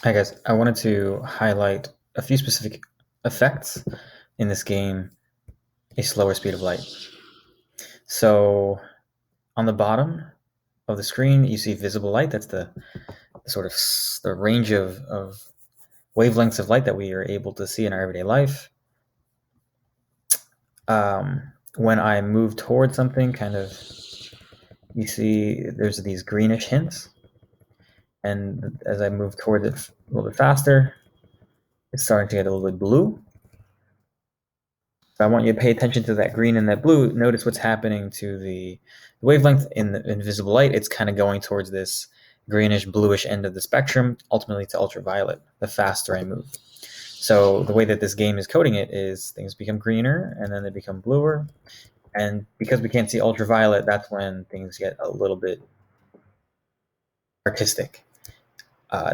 Hi guys, I wanted to highlight a few specific effects in this game, A Slower Speed of Light. So on the bottom of the screen, you see visible light. That's the sort of the range of wavelengths of light that we are able to see in our everyday life. When I move towards something, kind of, you see there's these greenish hints. And as I move towards it a little bit faster, it's starting to get a little bit blue. So I want you to pay attention to that green and that blue. Notice what's happening to the wavelength in the invisible light. It's kind of going towards this greenish bluish end of the spectrum, ultimately to ultraviolet, the faster I move. So the way that this game is coding it is things become greener and then they become bluer. And because we can't see ultraviolet, that's when things get a little bit artistic.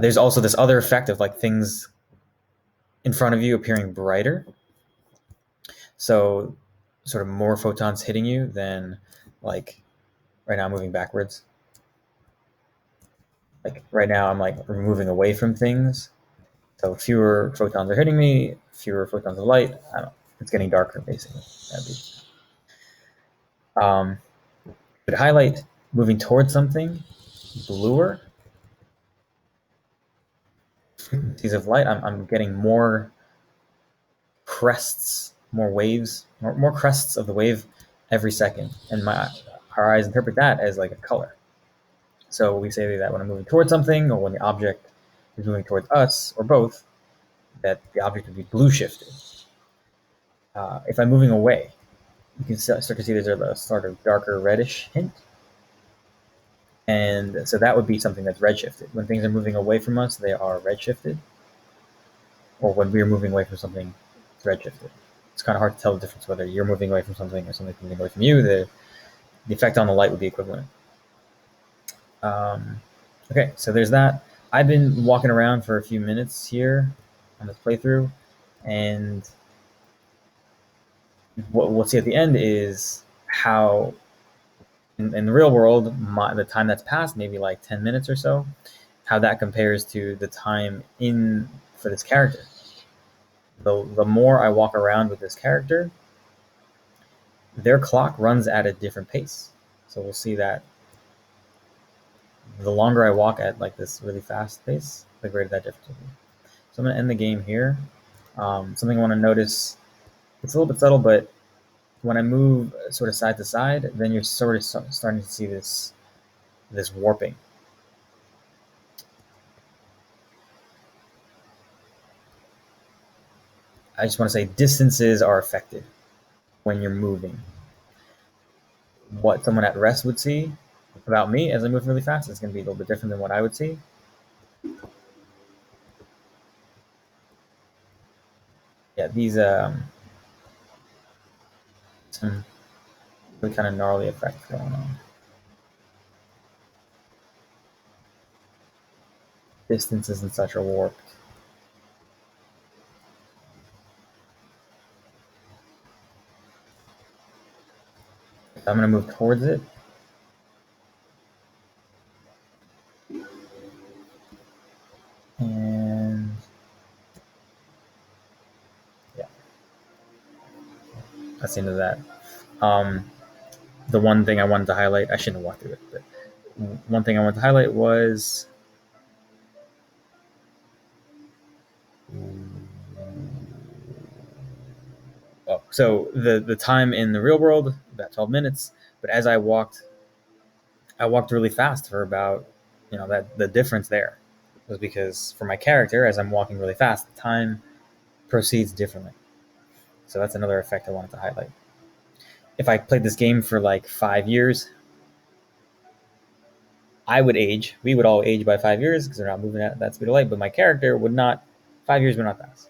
There's also this other effect of like things in front of you appearing brighter. So sort of more photons hitting you than like right now I'm moving backwards. Like right now I'm like moving away from things. So fewer photons are hitting me, fewer photons of light. I don't know. It's getting darker basically. That'd be but highlight moving towards something bluer. Speeds of light, I'm getting more crests, more waves, more crests of the wave every second. And our eyes interpret that as like a color. So we say that when I'm moving towards something or when the object is moving towards us, or both, that the object would be blue shifted. If I'm moving away, you can start to see there's a sort of darker reddish hint. And so that would be something that's redshifted. When things are moving away from us, they are redshifted. Or when we're moving away from something, it's redshifted. It's kind of hard to tell the difference whether you're moving away from something or something's moving away from you. The effect on the light would be equivalent. Okay, so there's that. I've been walking around for a few minutes here on this playthrough, and what we'll see at the end is how, in the real world, the time that's passed, maybe like 10 minutes or so, how that compares to the time in for this character. The more I walk around with this character, their clock runs at a different pace. So we'll see that the longer I walk at like this really fast pace, the greater that difference will be. So I'm going to end the game here. Something I want to notice, it's a little bit subtle, but when I move sort of side to side, then you're sort of starting to see this warping. I just want to say distances are affected when you're moving. What someone at rest would see about me as I move really fast is going to be a little bit different than what I would see. Yeah, these some really kind of gnarly effects going on. Distances and such are warped. So I'm going to move towards it. And yeah, that's the end of that. The one thing I wanted to highlight, I shouldn't have walked through it, but one thing I wanted to highlight was so the time in the real world, about 12 minutes, but as I walked really fast for about, that the difference there was because for my character, as I'm walking really fast, the time proceeds differently. So that's another effect I wanted to highlight. If I played this game for like 5 years, we would all age by 5 years because they're not moving at that speed of light, but my character would not, 5 years would not pass.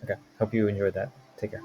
Okay, hope you enjoyed that. Take care.